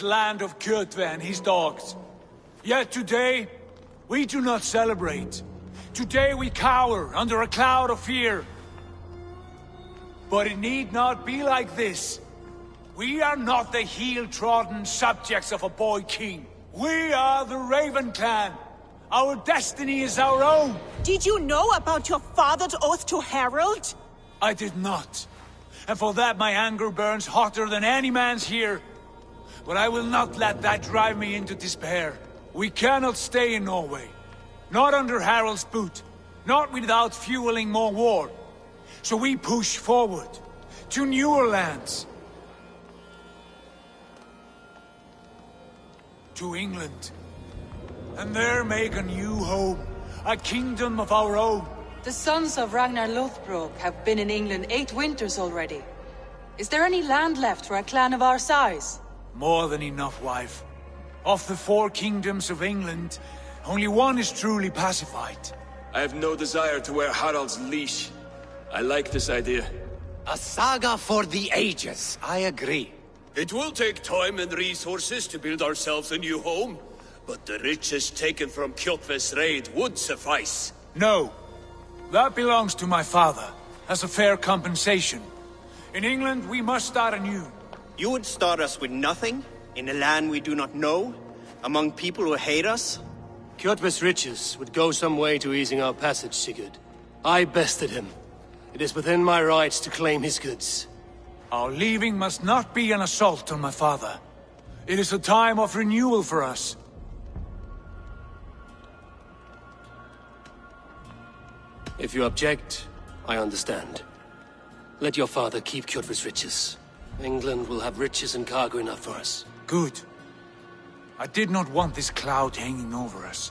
land of Kjotve and his dogs. Yet today, we do not celebrate. Today we cower under a cloud of fear. But it need not be like this. We are not the heel-trodden subjects of a boy king. We are the Raven clan. Our destiny is our own. Did you know about your father's oath to Harold? I did not. And for that my anger burns hotter than any man's here. But I will not let that drive me into despair. We cannot stay in Norway. Not under Harald's boot. Not without fueling more war. So we push forward. To newer lands. To England. And there make a new home. A kingdom of our own. The sons of Ragnar Lothbrok have been in England 8 winters already. Is there any land left for a clan of our size? More than enough, wife. Of the 4 kingdoms of England, only one is truly pacified. I have no desire to wear Harald's leash. I like this idea. A saga for the ages, I agree. It will take time and resources to build ourselves a new home, but the riches taken from Kjotve's raid would suffice. No. That belongs to my father, as a fair compensation. In England, we must start anew. You would start us with nothing, in a land we do not know, among people who hate us? Kjotve's riches would go some way to easing our passage, Sigurd. I bested him. It is within my rights to claim his goods. Our leaving must not be an assault on my father. It is a time of renewal for us. If you object, I understand. Let your father keep Kjotve's riches. England will have riches and cargo enough for us. Good. I did not want this cloud hanging over us.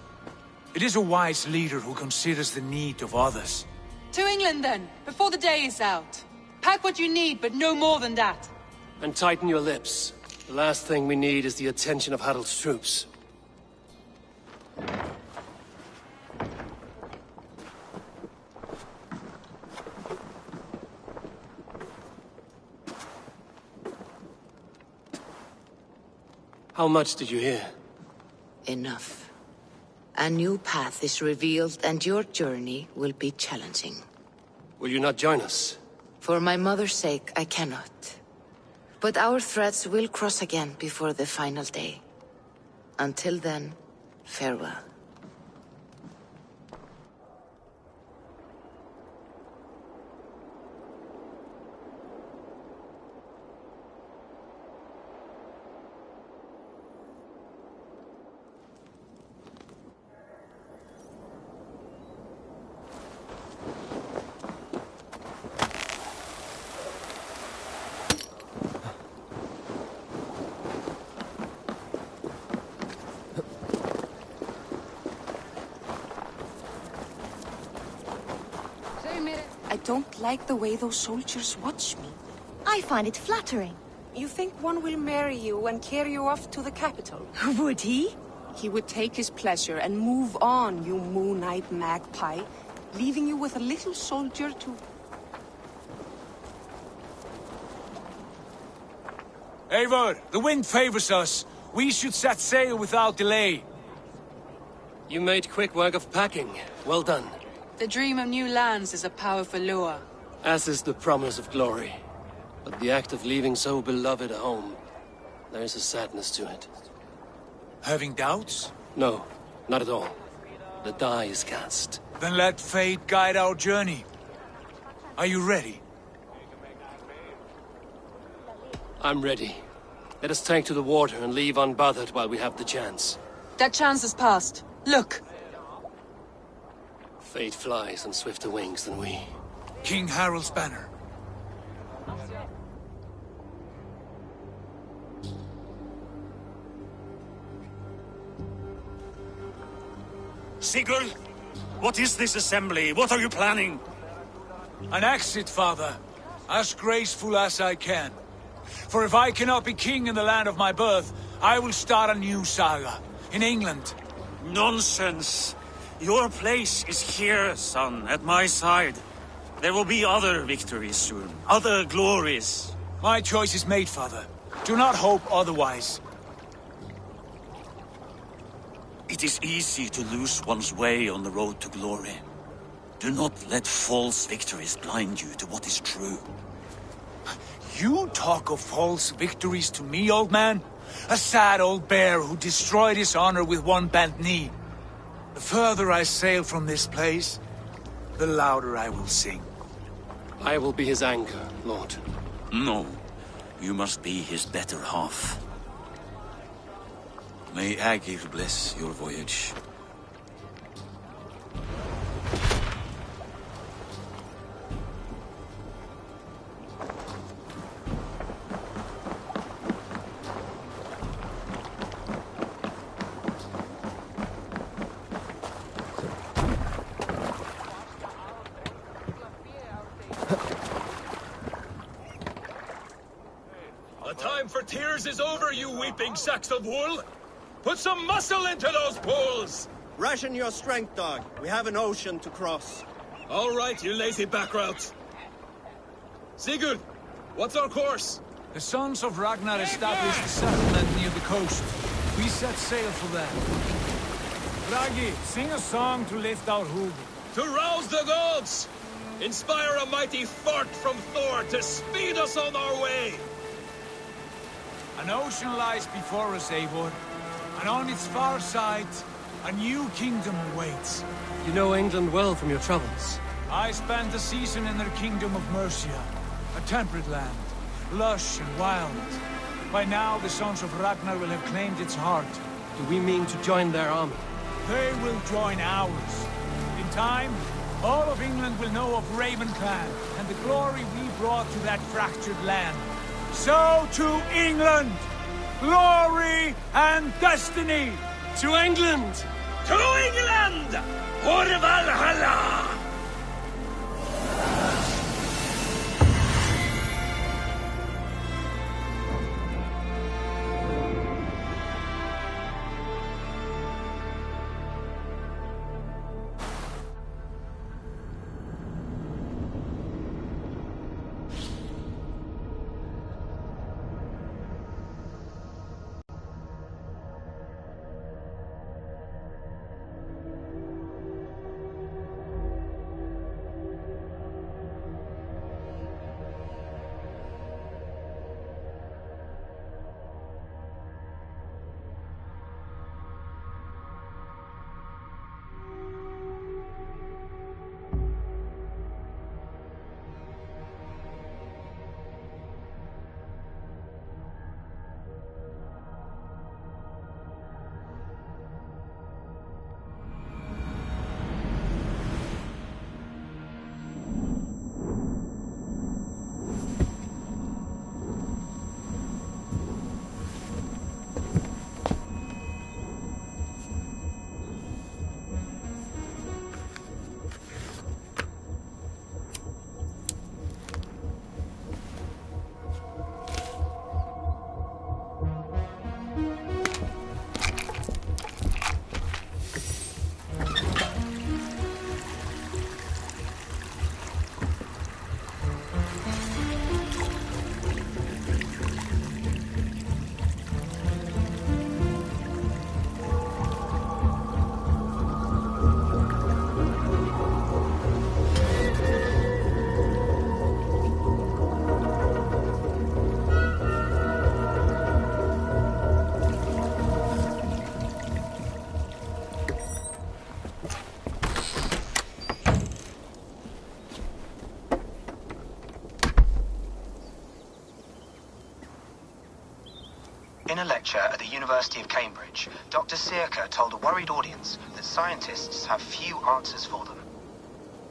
It is a wise leader who considers the need of others. To England then, before the day is out. Pack what you need, but no more than that. And tighten your lips. The last thing we need is the attention of Harald's troops. How much did you hear? Enough. A new path is revealed and your journey will be challenging. Will you not join us? For my mother's sake, I cannot. But our threads will cross again before the final day. Until then, farewell. I don't like the way those soldiers watch me. I find it flattering. You think one will marry you and carry you off to the capital? Would he? He would take his pleasure and move on, you moon-eyed magpie, leaving you with a little soldier to... Eivor, the wind favors us. We should set sail without delay. You made quick work of packing. Well done. The dream of new lands is a powerful lure. As is the promise of glory. But the act of leaving so beloved a home, there is a sadness to it. Having doubts? No, not at all. The die is cast. Then let fate guide our journey. Are you ready? I'm ready. Let us take to the water and leave unbothered while we have the chance. That chance has passed. Look! Fate flies on swifter wings than we. King Harald's banner. Sigurd, what is this assembly? What are you planning? An exit, father. As graceful as I can. For if I cannot be king in the land of my birth, I will start a new saga. In England. Nonsense. Your place is here, son, at my side. There will be other victories soon, other glories. My choice is made, father. Do not hope otherwise. It is easy to lose one's way on the road to glory. Do not let false victories blind you to what is true. You talk of false victories to me, old man? A sad old bear who destroyed his honor with one bent knee. The further I sail from this place, the louder I will sing. I will be his anchor, Lord. No, you must be his better half. May Agir bless your voyage. The time for tears is over, you weeping sacks of wool! Put some muscle into those bulls! Ration your strength, dog. We have an ocean to cross. All right, you lazy backrout. Sigurd, what's our course? The sons of Ragnar established a settlement near the coast. We set sail for them. Bragi, sing a song to lift our hood. To rouse the gods! Inspire a mighty fart from Thor to speed us on our way! An ocean lies before us, Eivor, and on its far side, a new kingdom awaits. You know England well from your travels. I spent a season in their kingdom of Mercia, a temperate land, lush and wild. By now, the sons of Ragnar will have claimed its heart. Do we mean to join their army? They will join ours. In time, all of England will know of Raven Clan and the glory we brought to that fractured land. So to England! Glory and destiny! To England! To England! For Valhalla! In a lecture at the University of Cambridge, Dr. Sirka told a worried audience that scientists have few answers for them.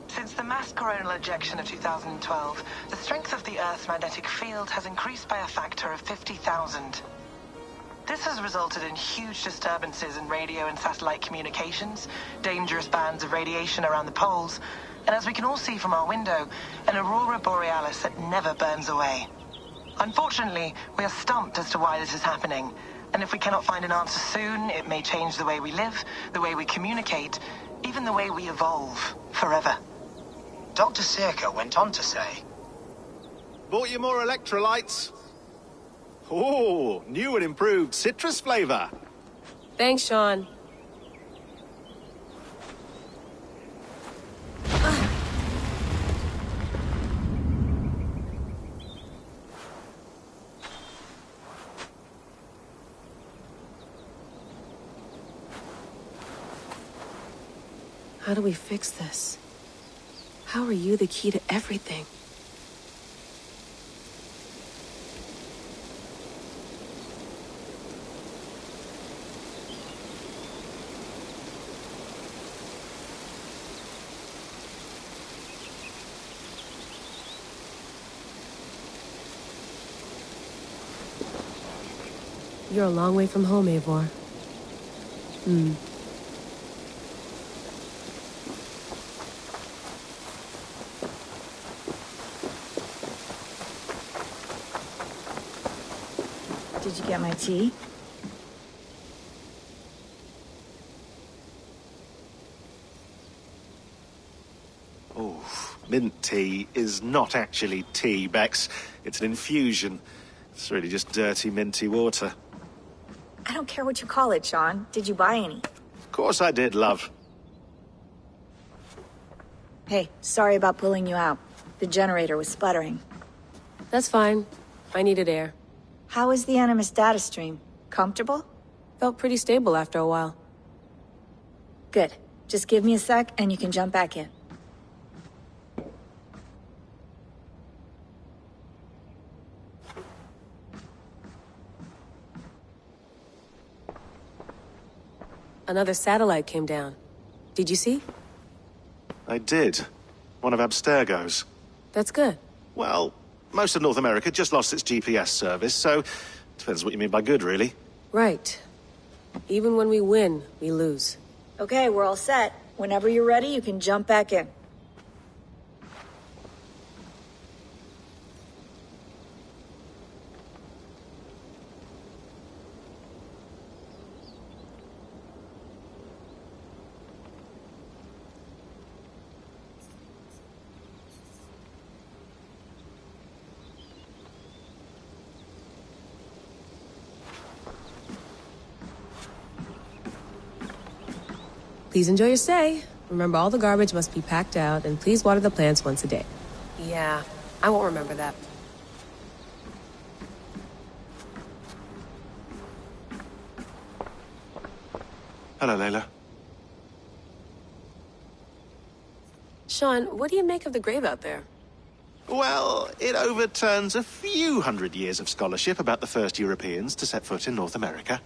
Since the mass coronal ejection of 2012, the strength of the Earth's magnetic field has increased by a factor of 50,000. This has resulted in huge disturbances in radio and satellite communications, dangerous bands of radiation around the poles, and as we can all see from our window, an aurora borealis that never burns away. Unfortunately, we are stumped as to why this is happening, and if we cannot find an answer soon, it may change the way we live, the way we communicate, even the way we evolve, forever. Dr. Sirka went on to say, "Bought you more electrolytes? Oh, new and improved citrus flavor." Thanks, Sean. How do we fix this? How are you the key to everything? You're a long way from home, Eivor. Did you get my tea? Oh, mint tea is not actually tea, Bex. It's an infusion. It's really just dirty, minty water. I don't care what you call it, Sean. Did you buy any? Of course I did, love. Hey, sorry about pulling you out. The generator was sputtering. That's fine. I needed air. How was the Animus data stream? Comfortable? Felt pretty stable after a while. Good. Just give me a sec and you can jump back in. Another satellite came down. Did you see? I did. One of Abstergo's. That's good. Well, most of North America just lost its GPS service, so depends what you mean by good, really. Right. Even when we win, we lose. Okay, we're all set. Whenever you're ready, you can jump back in. Please enjoy your stay. Remember, all the garbage must be packed out, and please water the plants once a day. Yeah, I won't remember that. Hello, Layla. Sean, what do you make of the grave out there? Well, it overturns a few hundred years of scholarship about the first Europeans to set foot in North America.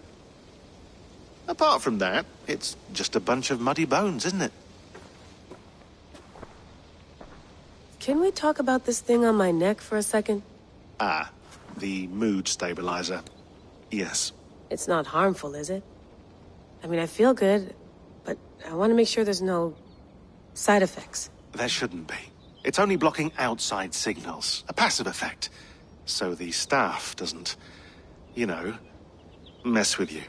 Apart from that, it's just a bunch of muddy bones, isn't it? Can we talk about this thing on my neck for a second? Ah, the mood stabilizer. Yes. It's not harmful, is it? I mean, I feel good, but I want to make sure there's no side effects. There shouldn't be. It's only blocking outside signals, a passive effect. So the staff doesn't, you know, mess with you.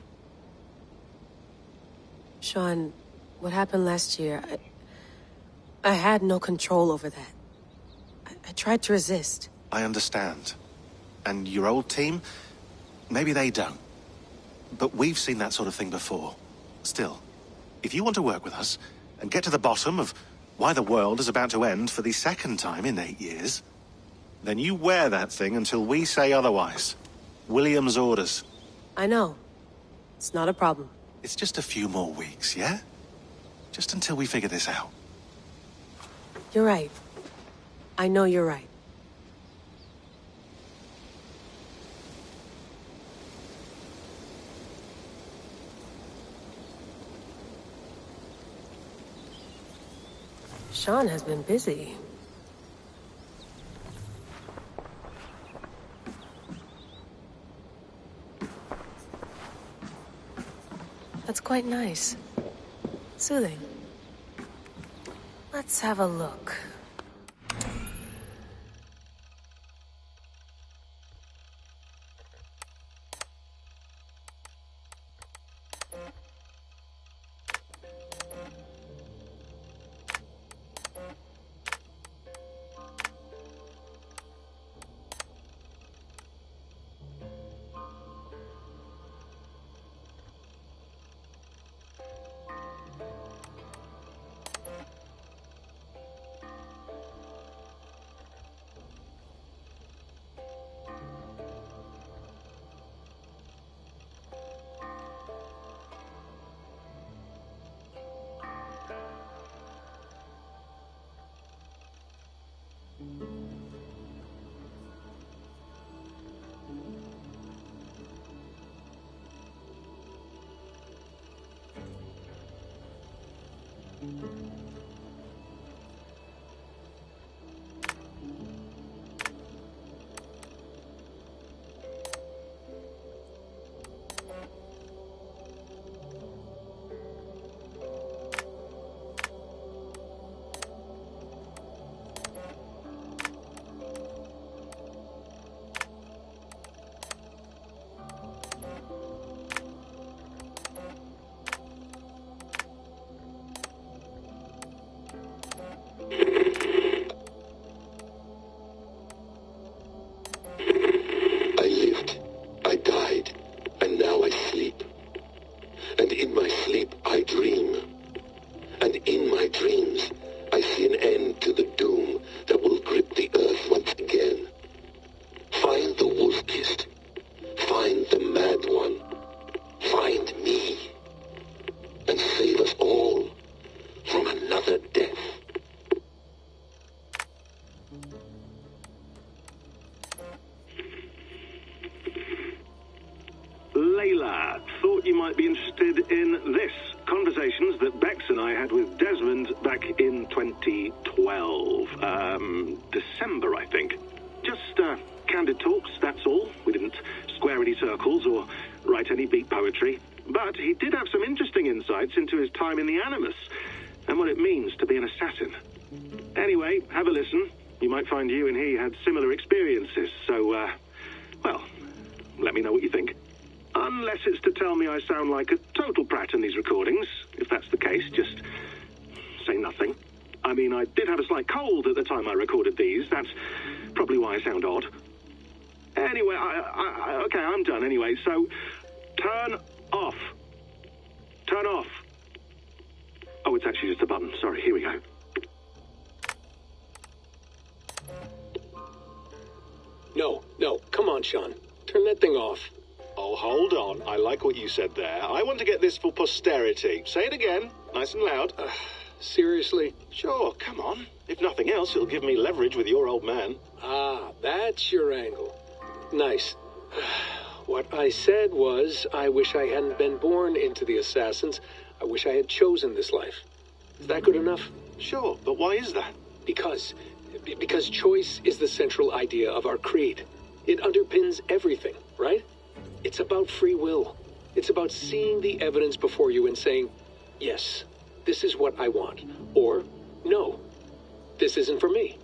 Sean, what happened last year, I had no control over that. I tried to resist. I understand. And your old team, maybe they don't. But we've seen that sort of thing before. Still, if you want to work with us and get to the bottom of why the world is about to end for the second time in 8 years, then you wear that thing until we say otherwise. William's orders. I know. It's not a problem. It's just a few more weeks, yeah? Just until we figure this out. You're right. I know you're right. Sean has been busy. That's quite nice. Soothing. Let's have a look. December, I think. Just candid talks, that's all. We didn't square any circles or write any beat poetry. But he did have some interesting insights into his time in the Animus and what it means to be an assassin. Anyway, have a listen. You might find you and he had similar experiences, so, well, let me know what you think. Unless it's to tell me I sound like a total prat in these recordings. If that's the case, just say nothing. I mean, I did have a slight cold at the time I recorded these. That's probably why I sound odd. Anyway, okay, I'm done anyway, so turn off. Turn off. Oh, it's actually just a button. Sorry, here we go. No, come on, Sean. Turn that thing off. Oh, hold on. I like what you said there. I want to get this for posterity. Say it again, nice and loud. Seriously? Sure, come on. If nothing else, it'll give me leverage with your old man. Ah, that's your angle. Nice. What I said was, I wish I hadn't been born into the Assassins. I wish I had chosen this life. Is that good enough? Sure, but why is that? Because choice is the central idea of our creed. It underpins everything, right? It's about free will. It's about seeing the evidence before you and saying, yes, this is what I want. Or, no, this isn't for me.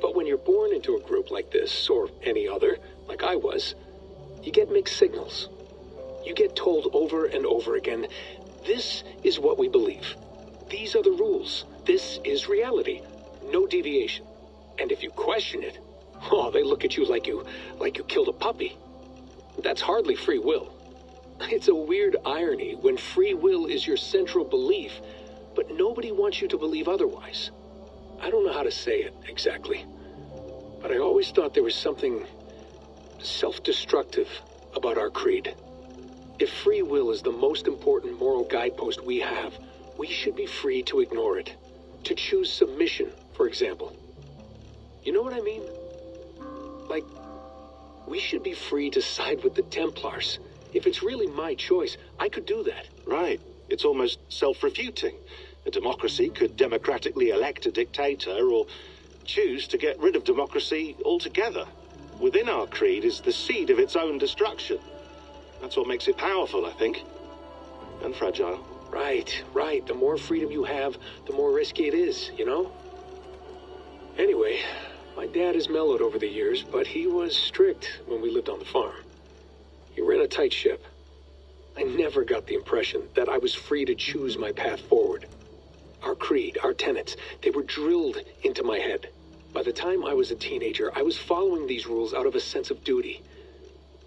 But when you're born into a group like this, or any other, like I was, you get mixed signals. You get told over and over again, this is what we believe. These are the rules. This is reality. No deviation. And if you question it, oh, they look at you like you killed a puppy. That's hardly free will. It's a weird irony when free will is your central belief, but nobody wants you to believe otherwise. I don't know how to say it exactly, but I always thought there was something self-destructive about our creed. If free will is the most important moral guidepost we have, we should be free to ignore it. To choose submission, for example. You know what I mean? Like, we should be free to side with the Templars. If it's really my choice, I could do that. Right. It's almost self-refuting. A democracy could democratically elect a dictator or choose to get rid of democracy altogether. Within our creed is the seed of its own destruction. That's what makes it powerful, I think. And fragile. Right. The more freedom you have, the more risky it is, you know? Anyway, my dad has mellowed over the years, but he was strict when we lived on the farm. He ran a tight ship. I never got the impression that I was free to choose my path forward. Our creed, our tenets, they were drilled into my head. By the time I was a teenager, I was following these rules out of a sense of duty.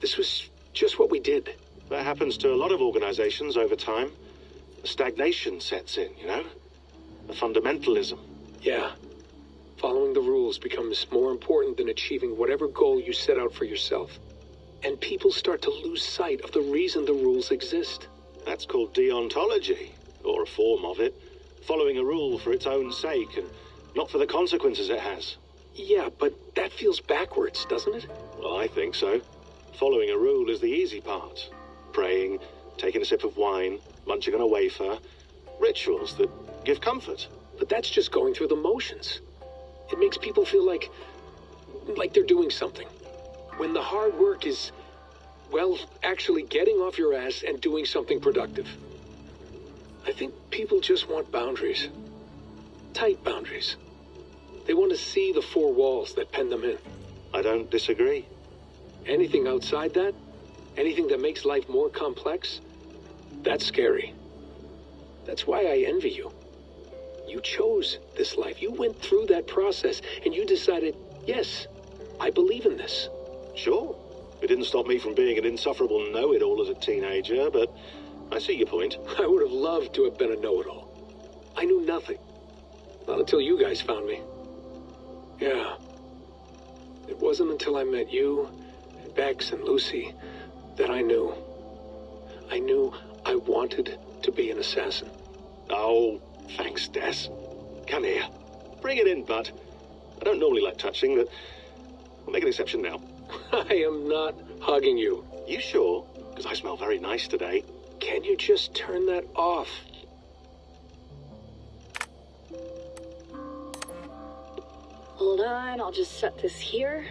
This was just what we did. That happens to a lot of organizations over time. A stagnation sets in, you know? A fundamentalism. Yeah. Following the rules becomes more important than achieving whatever goal you set out for yourself. And people start to lose sight of the reason the rules exist. That's called deontology, or a form of it. Following a rule for its own sake, and not for the consequences it has. Yeah, but that feels backwards, doesn't it? Well, I think so. Following a rule is the easy part. Praying, taking a sip of wine, munching on a wafer. Rituals that give comfort. But that's just going through the motions. It makes people feel like they're doing something. When the hard work is, well, actually getting off your ass and doing something productive. I think people just want boundaries. Tight boundaries. They want to see the four walls that pen them in. I don't disagree. Anything outside that, anything that makes life more complex, that's scary. That's why I envy you. You chose this life. You went through that process, and you decided, yes, I believe in this. Sure. It didn't stop me from being an insufferable know-it-all as a teenager, but I see your point. I would have loved to have been a know-it-all. I knew nothing. Not until you guys found me. Yeah. It wasn't until I met you, and Bex, and Lucy, that I knew. I knew I wanted to be an assassin. Oh, thanks, Des. Come here. Bring it in, bud. I don't normally like touching, but I'll make an exception now. I am not hugging you. You sure? Because I smell very nice today. Can you just turn that off? Hold on, I'll just set this here.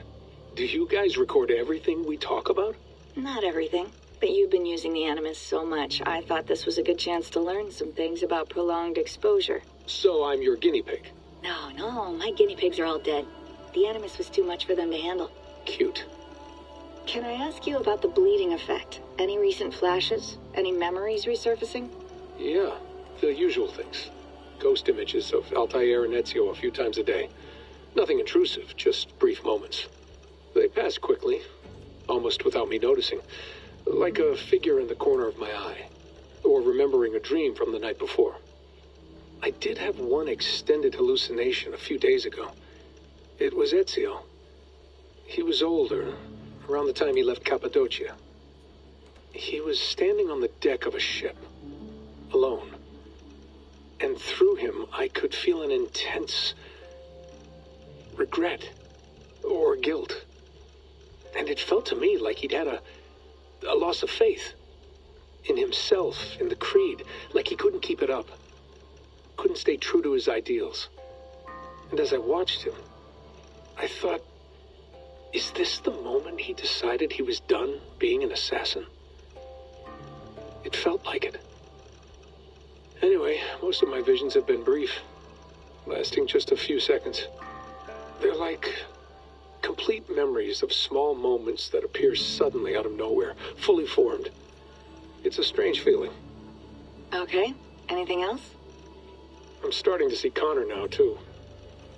Do you guys record everything we talk about? Not everything, but you've been using the Animus so much, I thought this was a good chance to learn some things about prolonged exposure. So I'm your guinea pig? No, my guinea pigs are all dead. The Animus was too much for them to handle. Cute. Can I ask you about the bleeding effect? Any recent flashes? Any memories resurfacing? Yeah, the usual things. Ghost images of Altair and Ezio a few times a day. Nothing intrusive, just brief moments. They pass quickly, almost without me noticing. Like a figure in the corner of my eye. Or remembering a dream from the night before. I did have one extended hallucination a few days ago. It was Ezio. He was older, around the time he left Cappadocia. He was standing on the deck of a ship, alone. And through him, I could feel an intense regret or guilt. And it felt to me like he'd had a loss of faith in himself, in the creed, like he couldn't keep it up, couldn't stay true to his ideals. And as I watched him, I thought, is this the moment he decided he was done being an assassin? It felt like it. Anyway, most of my visions have been brief, lasting just a few seconds. They're like complete memories of small moments that appear suddenly out of nowhere, fully formed. It's a strange feeling. Okay, anything else? I'm starting to see Connor now, too.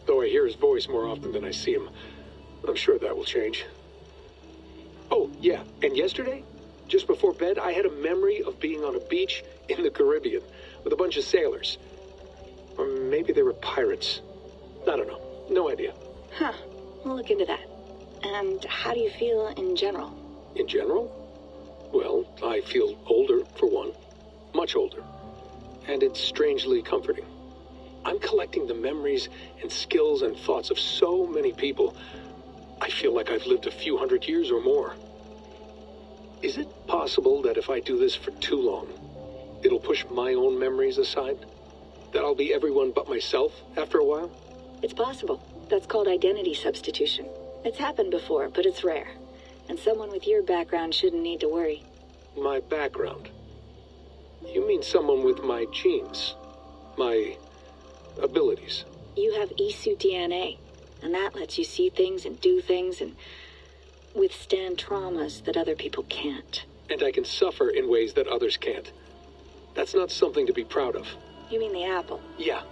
Though I hear his voice more often than I see him. I'm sure that will change. Oh, yeah, and yesterday, just before bed, I had a memory of being on a beach in the Caribbean with a bunch of sailors. Or maybe they were pirates. I don't know. No idea. Huh. We'll look into that. And how do you feel in general? In general? Well, I feel older, for one. Much older. And it's strangely comforting. I'm collecting the memories and skills and thoughts of so many people. I feel like I've lived a few hundred years or more. Is it possible that if I do this for too long, it'll push my own memories aside? That I'll be everyone but myself after a while? It's possible. That's called identity substitution. It's happened before, but it's rare. And someone with your background shouldn't need to worry. My background? You mean someone with my genes? My abilities? You have Isu DNA, and that lets you see things and do things and withstand traumas that other people can't. And I can suffer in ways that others can't. That's not something to be proud of. You mean the apple? Yeah.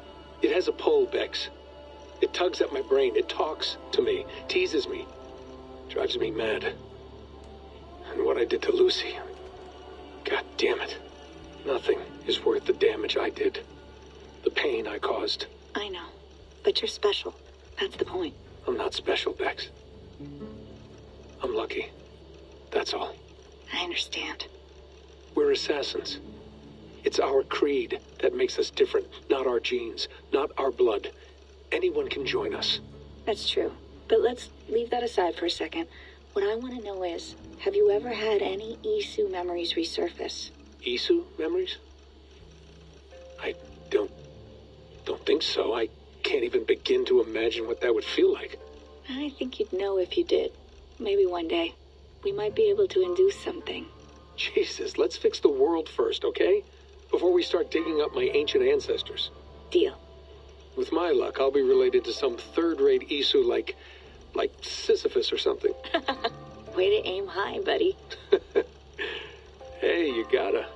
It has a pull, Bex. It tugs at my brain. It talks to me, teases me, drives me mad. And what I did to Lucy, God damn it. Nothing is worth the damage I did. The pain I caused. I know, but you're special. That's the point. I'm not special, Bex. I'm lucky. That's all. I understand. We're assassins. It's our creed that makes us different, not our genes, not our blood. Anyone can join us. That's true. But let's leave that aside for a second. What I want to know is, have you ever had any Isu memories resurface? Isu memories? Don't think so. I can't even begin to imagine what that would feel like. I think you'd know if you did. Maybe one day, we might be able to induce something. Jesus, let's fix the world first, okay? Before we start digging up my ancient ancestors. Deal. With my luck, I'll be related to some third-rate Isu like Sisyphus or something. Way to aim high, buddy. Hey, you gotta.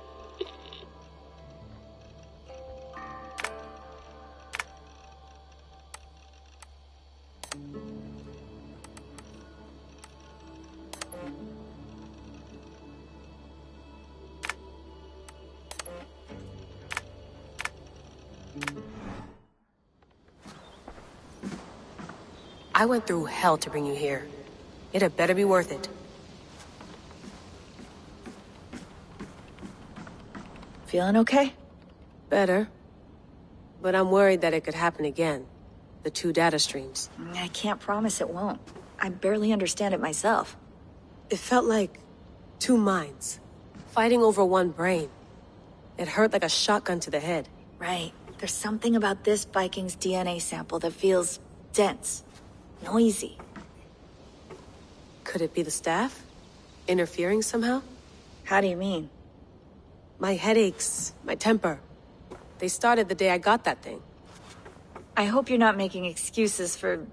I went through hell to bring you here. It had better be worth it. Feeling okay? Better. But I'm worried that it could happen again. The 2 data streams. I can't promise it won't. I barely understand it myself. It felt like 2 minds, fighting over 1 brain. It hurt like a shotgun to the head. Right. There's something about this Viking's DNA sample that feels dense, noisy. Could it be the staff? Interfering somehow? How do you mean? My headaches, my temper. They started the day I got that thing. I hope you're not making excuses for,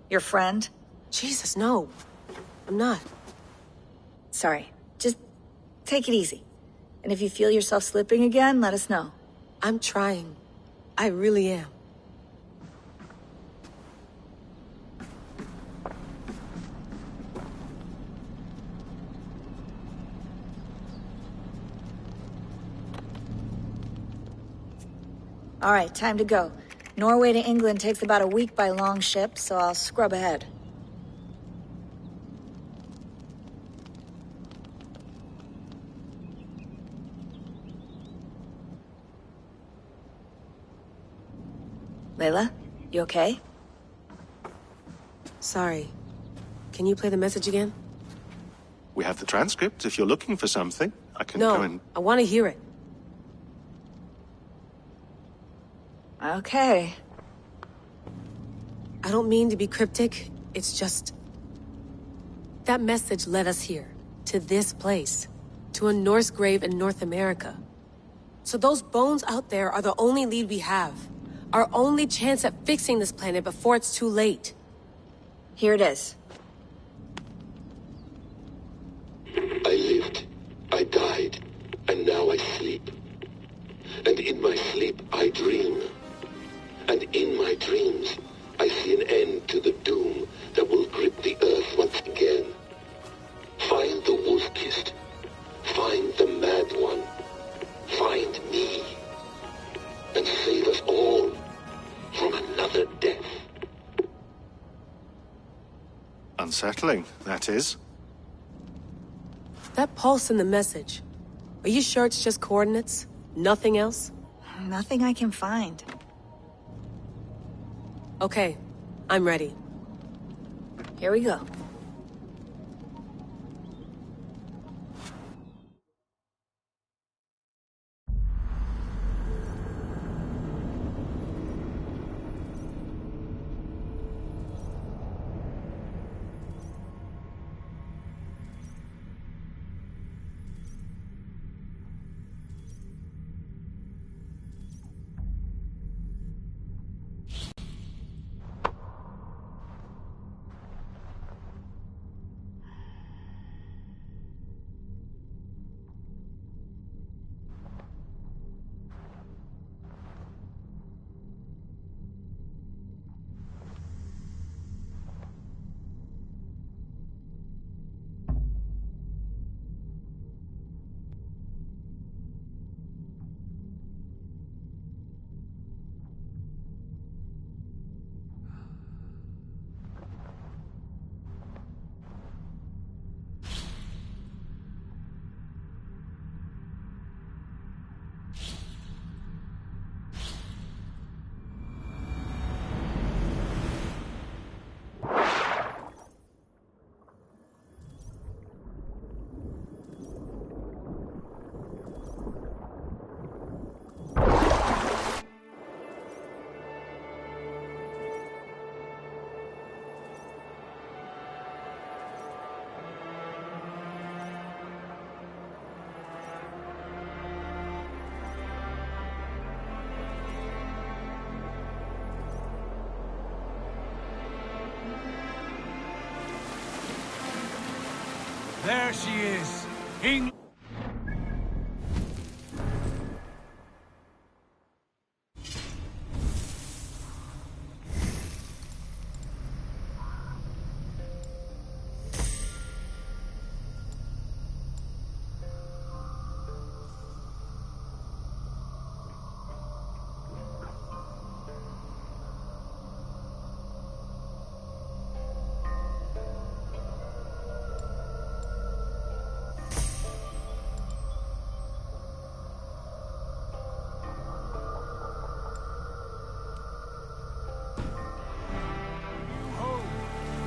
your friend. Jesus, no. I'm not. Sorry. Just take it easy. And if you feel yourself slipping again, let us know. I'm trying. I really am. All right, time to go. Norway to England takes about a week by long ship, so I'll scrub ahead. Layla, you okay? Sorry. Can you play the message again? We have the transcript. If you're looking for something, I can No, go and... I want to hear it. Okay. I don't mean to be cryptic. It's just... That message led us here. To this place. To a Norse grave in North America. So those bones out there are the only lead we have. Our only chance at fixing this planet before it's too late. Here it is. I lived, I died, and now I sleep. And in my sleep I dream. And in my dreams, I see an end to the doom that will grip the earth once again. Find the wolf-kissed. Find the mad one. Find me. And save us all from another death. Unsettling, that is. That pulse in the message. Are you sure it's just coordinates? Nothing else? Nothing I can find. Okay, I'm ready. Here we go. There she is. England.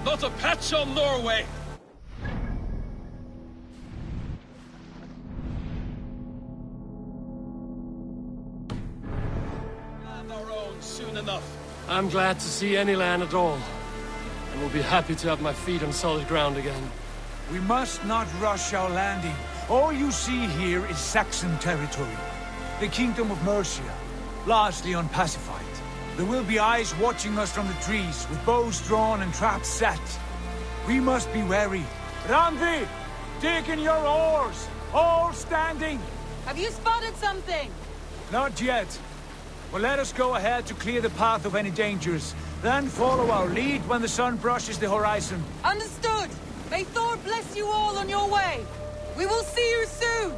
Not a patch on Norway! And our own soon enough. I'm glad to see any land at all, and will be happy to have my feet on solid ground again. We must not rush our landing. All you see here is Saxon territory. The Kingdom of Mercia, largely unpacified. There will be eyes watching us from the trees, with bows drawn and traps set. We must be wary. Randi! Dig in your oars! All standing! Have you spotted something? Not yet. But let us go ahead to clear the path of any dangers. Then follow our lead when the sun brushes the horizon. Understood! May Thor bless you all on your way! We will see you soon!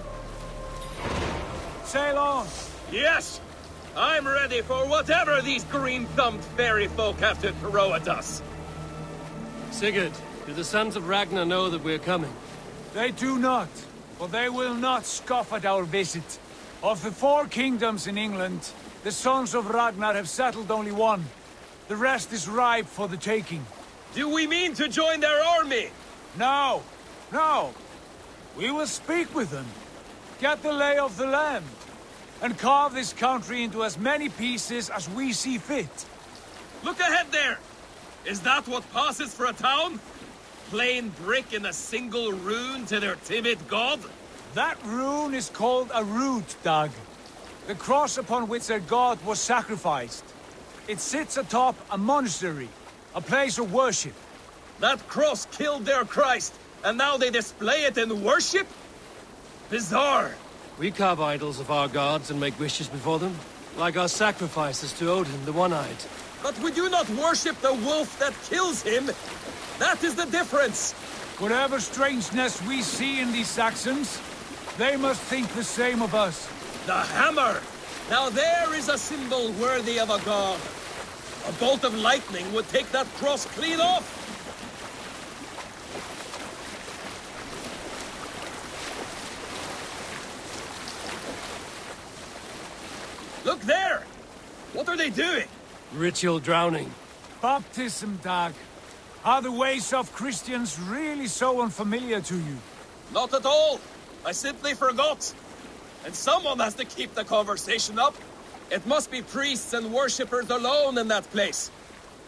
Sail on! Yes! I'm ready for whatever these green-thumbed fairy folk have to throw at us. Sigurd, do the sons of Ragnar know that we're coming? They do not, but they will not scoff at our visit. Of the 4 kingdoms in England, the sons of Ragnar have settled only one. The rest is ripe for the taking. Do we mean to join their army? No, no. We will speak with them, get the lay of the land, and carve this country into as many pieces as we see fit. Look ahead there! Is that what passes for a town? Plain brick in a single rune to their timid god? That rune is called a root, Dag. The cross upon which their god was sacrificed. It sits atop a monastery, a place of worship. That cross killed their Christ, and now they display it in worship? Bizarre. We carve idols of our gods and make wishes before them, like our sacrifices to Odin, the One-Eyed. But we do not worship the wolf that kills him. That is the difference. Whatever strangeness we see in these Saxons, they must think the same of us. The hammer! Now there is a symbol worthy of a god. A bolt of lightning would take that cross clean off. Look there! What are they doing? Ritual drowning. Baptism, Dag. Are the ways of Christians really so unfamiliar to you? Not at all. I simply forgot. And someone has to keep the conversation up. It must be priests and worshippers alone in that place.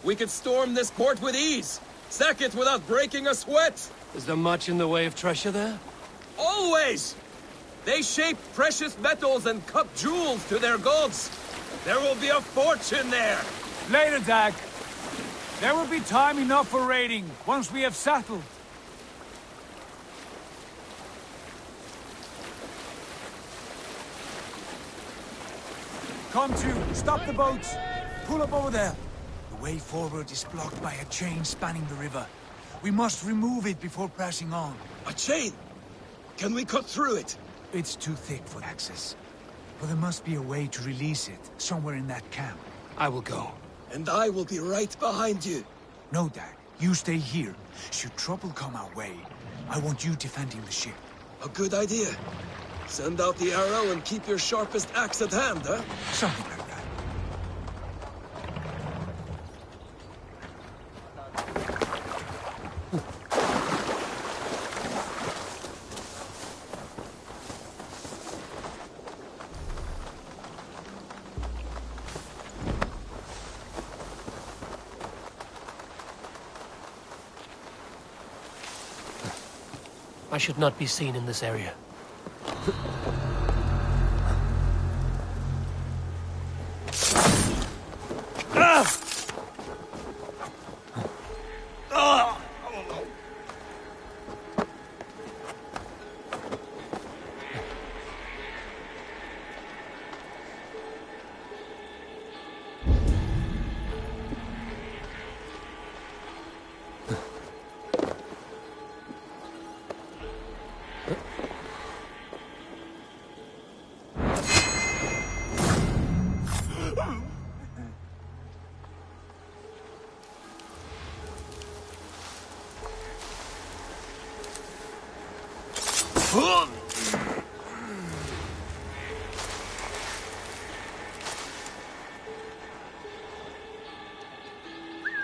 We could storm this port with ease. Sack it without breaking a sweat. Is there much in the way of treasure there? Always! They shape precious metals and cut jewels to their gods. There will be a fortune there. Later, Dag. There will be time enough for raiding, once we have settled. Come to, stop the boats. Pull up over there. The way forward is blocked by a chain spanning the river. We must remove it before pressing on. A chain? Can we cut through it? It's too thick for access. But there must be a way to release it, somewhere in that camp. I will go. And I will be right behind you. No, Dag. You stay here. Should trouble come our way, I want you defending the ship. A good idea. Send out the arrow and keep your sharpest axe at hand, huh? Something like that. I should not be seen in this area.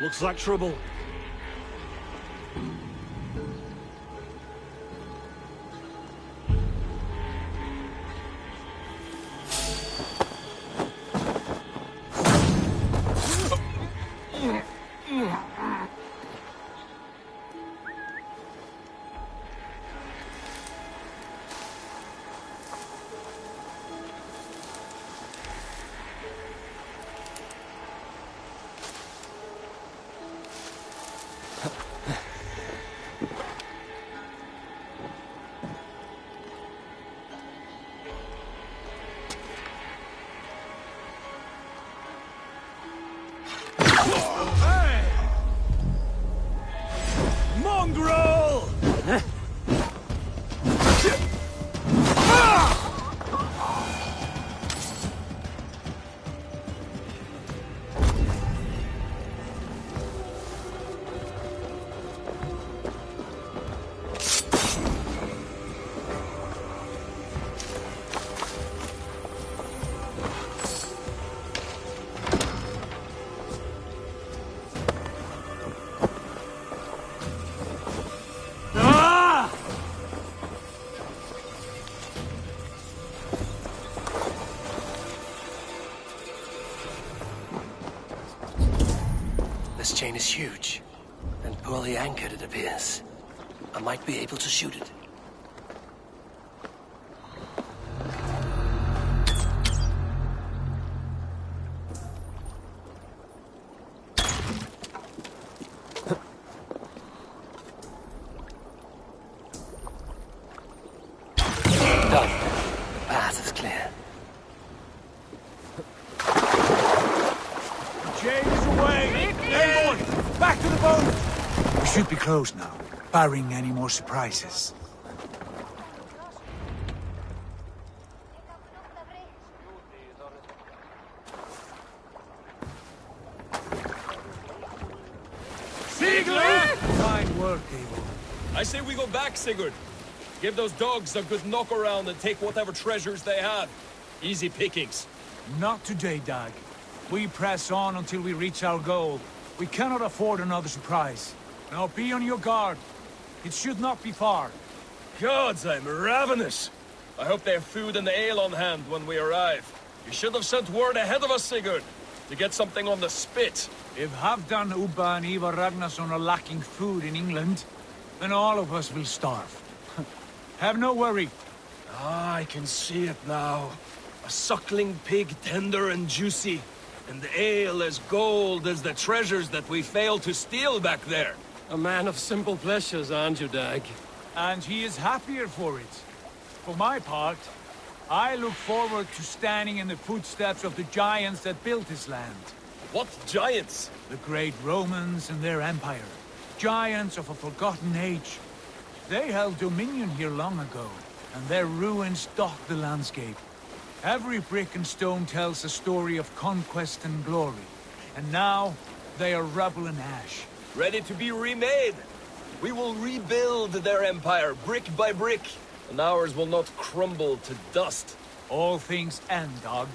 Looks like trouble. Mongrel! This chain is huge, and poorly anchored it appears. I might be able to shoot it. Done. The path is clear. Chain is away! Hey, boy! Back to the boat! We should be close now, barring any more surprises. Sigurd! Fine work, Eivor. I say we go back, Sigurd. Give those dogs a good knock around and take whatever treasures they have. Easy pickings. Not today, Dag. We press on until we reach our goal. We cannot afford another surprise. Now be on your guard. It should not be far. Gods, I'm ravenous. I hope they have food and ale on hand when we arrive. You should have sent word ahead of us, Sigurd, to get something on the spit. If Halfdan, Ubba and Ivar Ragnarsson are lacking food in England, then all of us will starve. Have no worry. Ah, I can see it now. A suckling pig, tender and juicy. And the ale as gold as the treasures that we failed to steal back there. A man of simple pleasures, aren't you, Dag? And he is happier for it. For my part, I look forward to standing in the footsteps of the giants that built this land. What giants? The great Romans and their empire. Giants of a forgotten age. They held dominion here long ago, and their ruins dot the landscape. Every brick and stone tells a story of conquest and glory. And now, they are rubble and ash. Ready to be remade. We will rebuild their empire, brick by brick, and ours will not crumble to dust. All things end, Dog.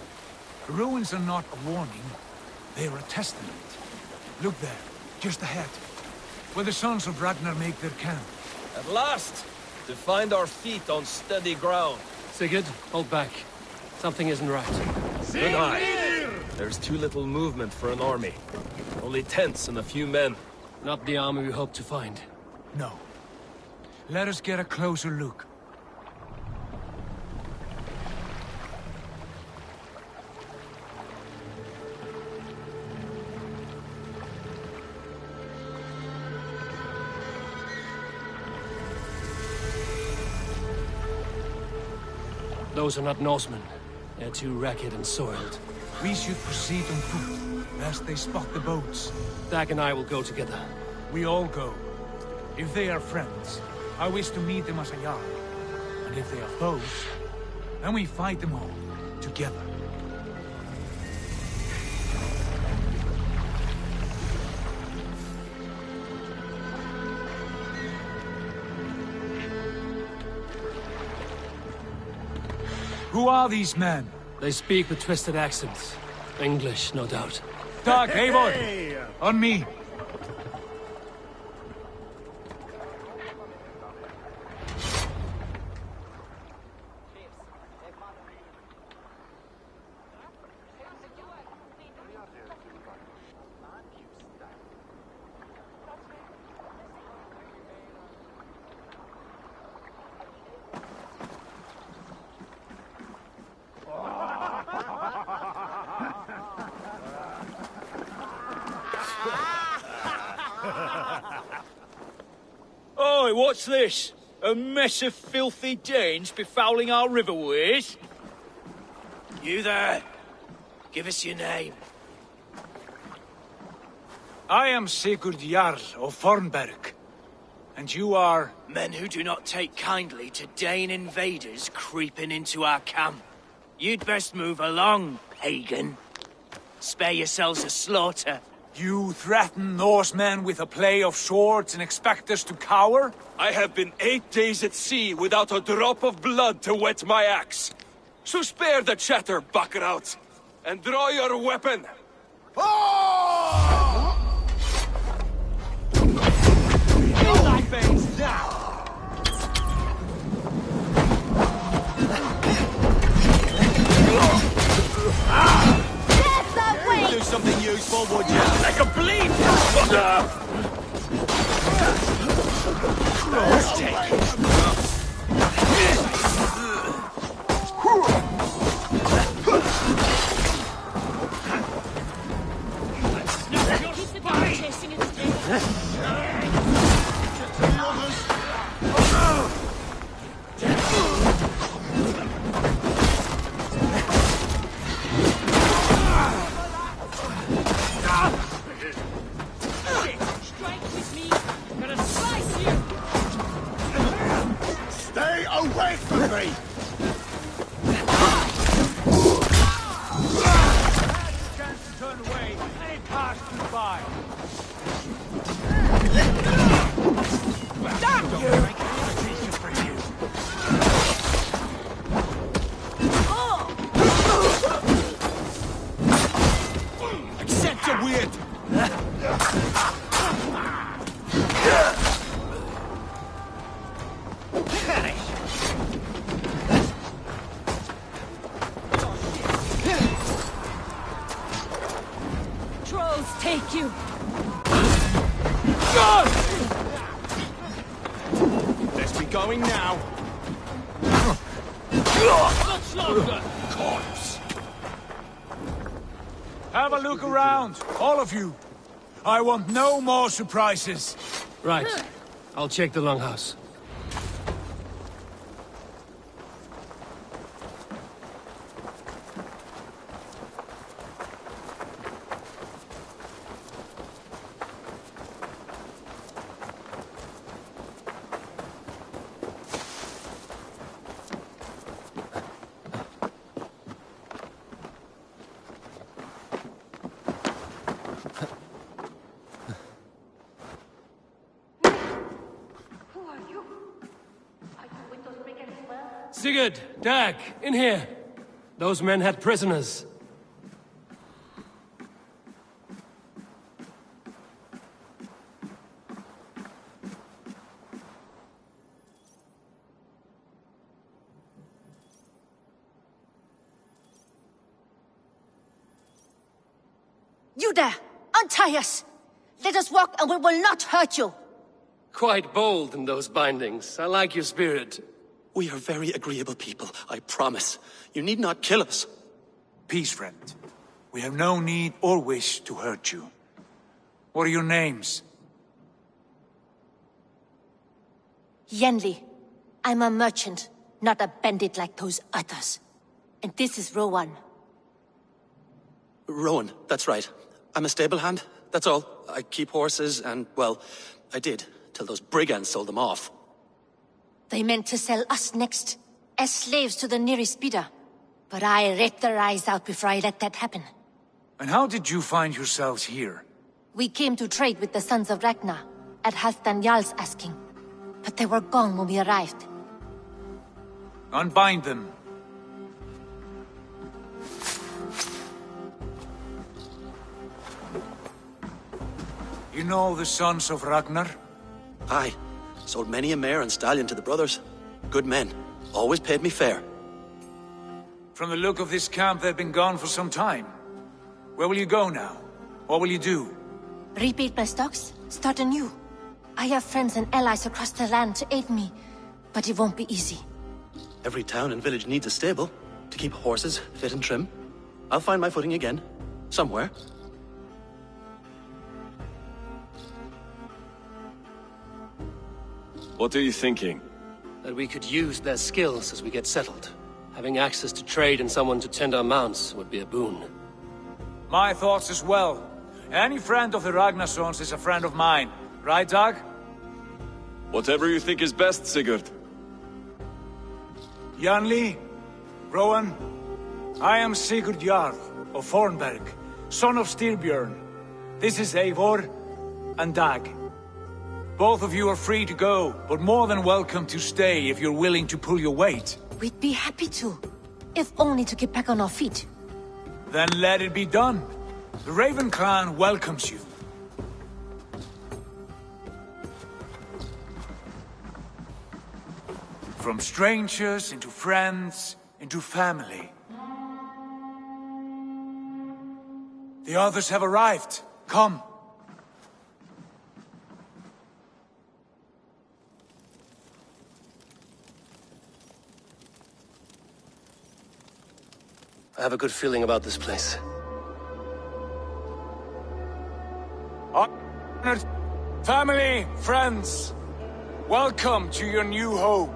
The ruins are not a warning. They are a testament. Look there, just ahead, where the sons of Ragnar make their camp. At last, to find our feet on steady ground. Sigurd, hold back. Something isn't right. Good eye. There's too little movement for an army. Only tents and a few men. Not the army we hope to find. No. Let us get a closer look. Those are not Norsemen. They're too ragged and soiled. We should proceed on foot, lest they spot the boats. Dag and I will go together. We all go. If they are friends, I wish to meet them as a Jarl. And if they are foes, then we fight them all, together. Who are these men? They speak with twisted accents. English, no doubt. Dag, Eivor! On me! Oi, what's this? A mess of filthy Danes befouling our riverways? You there. Give us your name. I am Sigurd Jarl of Fornberg. And you are... Men who do not take kindly to Dane invaders creeping into our camp. You'd best move along, pagan. Spare yourselves a slaughter. You threaten Norsemen with a play of swords and expect us to cower? I have been 8 days at sea without a drop of blood to wet my axe. So spare the chatter, Baccarat, and draw your weapon. Feel thy face now! Do something useful, would you? Like a bleed! Stay away from me! Chance to turn away, any pass you by. Damn you! Accept your weird! Trolls take you! Let's be going now. Much longer! Corpse. Have a look around, all of you. I want no more surprises. Right. I'll check the longhouse. Sigurd, Dag, in here. Those men had prisoners. You there! Untie us! Let us walk and we will not hurt you! Quite bold in those bindings. I like your spirit. We are very agreeable people, I promise. You need not kill us. Peace, friend. We have no need or wish to hurt you. What are your names? Yenli. I'm a merchant, not a bandit like those others. And this is Rowan. Rowan, that's right. I'm a stable hand, that's all. I keep horses and, well, I did, till those brigands sold them off. They meant to sell us next, as slaves to the nearest bidder. But I ripped their eyes out before I let that happen. And how did you find yourselves here? We came to trade with the Sons of Ragnar, at Halfdan Jarl's asking. But they were gone when we arrived. Unbind them. You know the sons of Ragnar? Aye. Sold many a mare and stallion to the brothers. Good men. Always paid me fair. From the look of this camp, they've been gone for some time. Where will you go now? What will you do? Rebuild my stocks, start anew. I have friends and allies across the land to aid me, but it won't be easy. Every town and village needs a stable to keep horses fit and trim. I'll find my footing again. Somewhere. What are you thinking? That we could use their skills as we get settled. Having access to trade and someone to tend our mounts would be a boon. My thoughts as well. Any friend of the Ragnarsons is a friend of mine. Right, Dag? Whatever you think is best, Sigurd. Janli, Rowan, I am Sigurd Jarl of Fornberg, son of Styrbjörn. This is Eivor and Dag. Both of you are free to go, but more than welcome to stay if you're willing to pull your weight. We'd be happy to, if only to get back on our feet. Then let it be done. The Raven Clan welcomes you. From strangers into friends, into family. The others have arrived. Come. I have a good feeling about this place. Honored family, friends, welcome to your new home.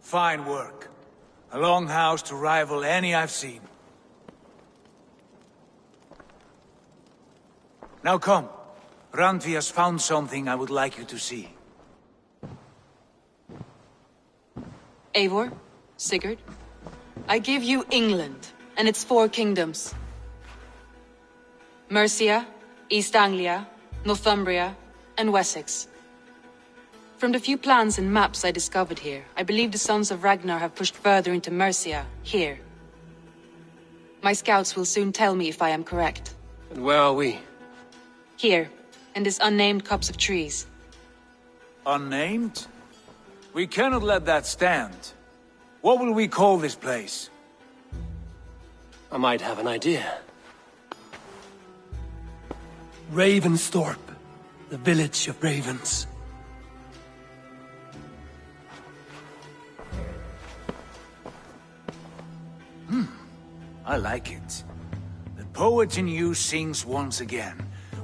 Fine work. A longhouse to rival any I've seen. Now come. Randvi has found something I would like you to see. Eivor, Sigurd, I give you England and its 4 kingdoms. Mercia, East Anglia, Northumbria, and Wessex. From the few plans and maps I discovered here, I believe the Sons of Ragnar have pushed further into Mercia, here. My scouts will soon tell me if I am correct. And where are we? Here, in this unnamed copse of trees. Unnamed? We cannot let that stand. What will we call this place? I might have an idea. Ravensthorpe, the village of ravens. I like it. The poet in you sings once again.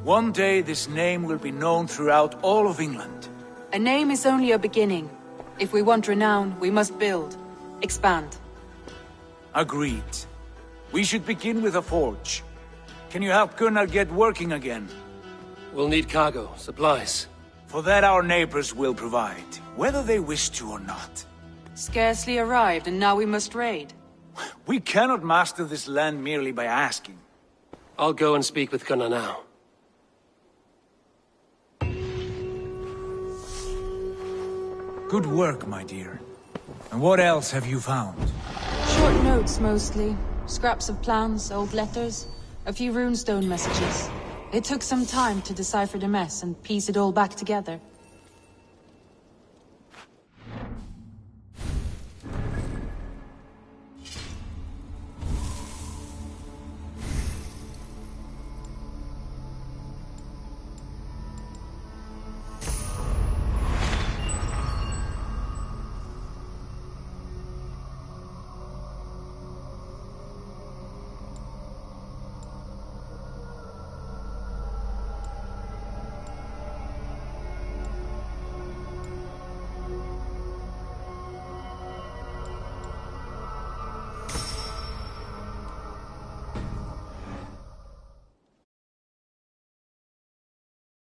One day this name will be known throughout all of England. A name is only a beginning. If we want renown, we must build, expand. Agreed. We should begin with a forge. Can you help Gunnar get working again? We'll need cargo, supplies. For that our neighbors will provide, whether they wish to or not. Scarcely arrived, and now we must raid. We cannot master this land merely by asking. I'll go and speak with Gunnar now. Good work, my dear. And what else have you found? Short notes, mostly. Scraps of plans, old letters, a few runestone messages. It took some time to decipher the mess and piece it all back together.